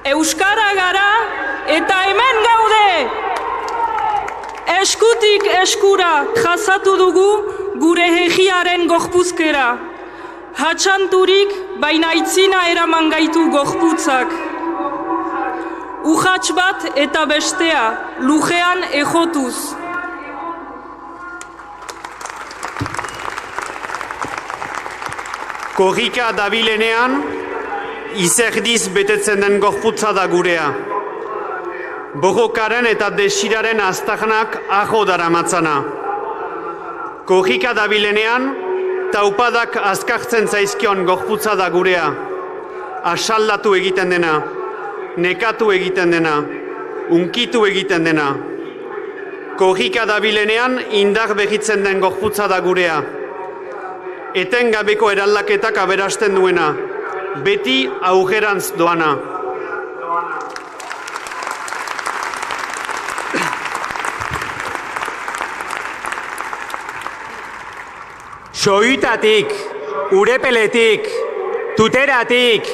Euskara gara eta hemen gaude! Eskutik eskura jasatu dugu gure hegiaren gorpuzkera. Hatxanturik baina itzina eraman gaitu gorputzak. Urrats bat eta bestea, lujean ejotuz. Korrika dabilenean, izerdiz betetzen den gorputza da gurea. Borrokaren eta desiraren aztarnak aho daramatzana. Korrika dabilenean, taupadak azkartzen zaizkion gorputza da gurea. Asaldatu egiten dena, nekatu egiten dena, unkitu egiten dena. Korrika dabilenean, indar behitzen den gorputza da gurea. Etengabeko eraldaketak aberasten duena, beti aurrerantz doana. Soitatik, Urepeletik, Tuteratik,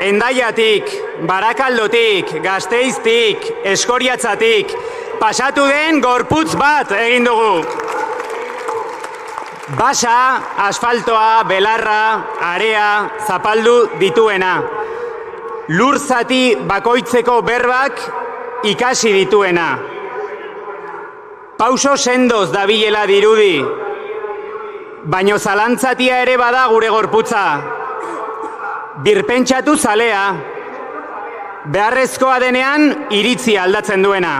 Endaiatik, Barakaldotik, Gasteiztik, Eskoriatzatik, pasatu den gorputz bat egin dugu. Basa, asfaltoa, belarra, area, zapaldu dituena. Lur zati bakoitzeko berbak ikasi dituena. Pauso sendoz dabilela dirudi. Baino zalantzatia ere bada gure gorputza. Birpentsatu zalea. Beharrezkoa denean iritzi aldatzen duena.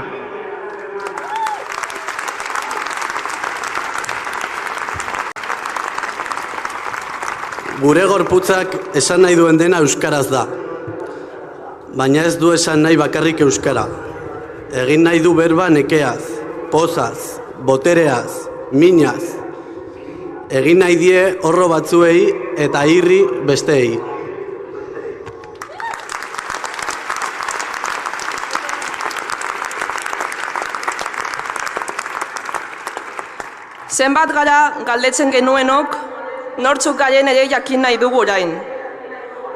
Gure gorputzak esan nahi duen dena euskaraz da. Baina ez du esan nahi bakarrik euskara. Egin nahi du berba nekeaz, pozaz, botereaz, minaz. Egin nahi die horro batzuei eta irri besteei. Zenbat gara galdetzen genuenok, nortzuk garen ere jakin nahi dugu orain.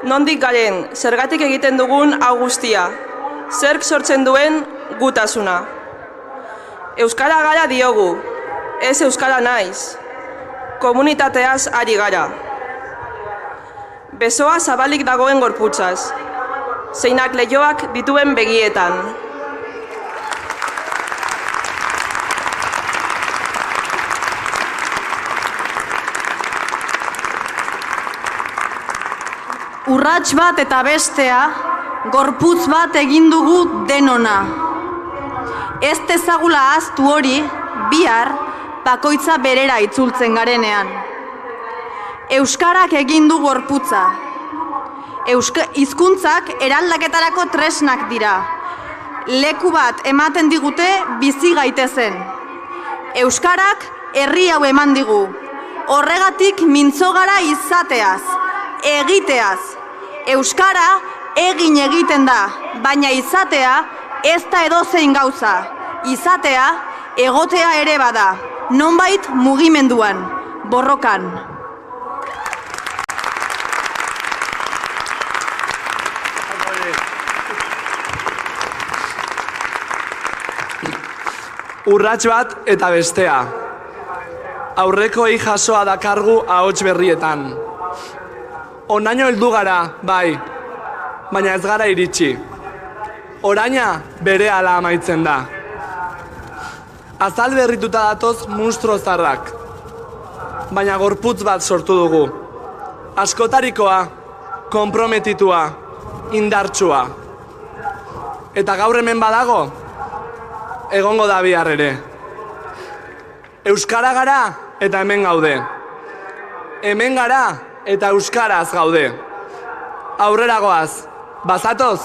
Nondik garen, zergatik egiten dugun hau guztia, zerk sortzen duen gutasuna. Euskara gara diogu, ez euskara naiz. Komunitateaz ari gara. Besoa zabalik dagoen gorputzaz, zeinak leihoak dituen begietan. Urrats bat eta bestea, gorputz bat egin dugu denona. Ez dezagula ahaztu hori, bihar, bakoitza berera itzultzen garenean. Euskarak egin du gorputza. Hizkuntzak eraldaketarako tresnak dira. Leku bat ematen digute bizi gaitezen. Euskarak herri hau eman digu. Horregatik mintzo gara izateaz, egiteaz. Euskara egin egiten da, baina izatea ez da edozein gauza. Izatea egotea ere bada. Nonbait mugimenduan, borrokan. Urrats bat eta bestea. Aurrekoei jasoa dakargu ahots berrietan. Onaino heldu gara, bai, baina ez gara iritsi. Oraina berehala amaitzen da. Azal berrituta datoz munstro zarrak. Baina gorputz bat sortu dugu. Askotarikoa, konprometitua, indartsua. Eta gaur hemen badago, egongo da bihar ere. Euskara gara eta hemen gaude. Hemen gara eta euskaraz gaude. Aurrera goaz, bazatoz?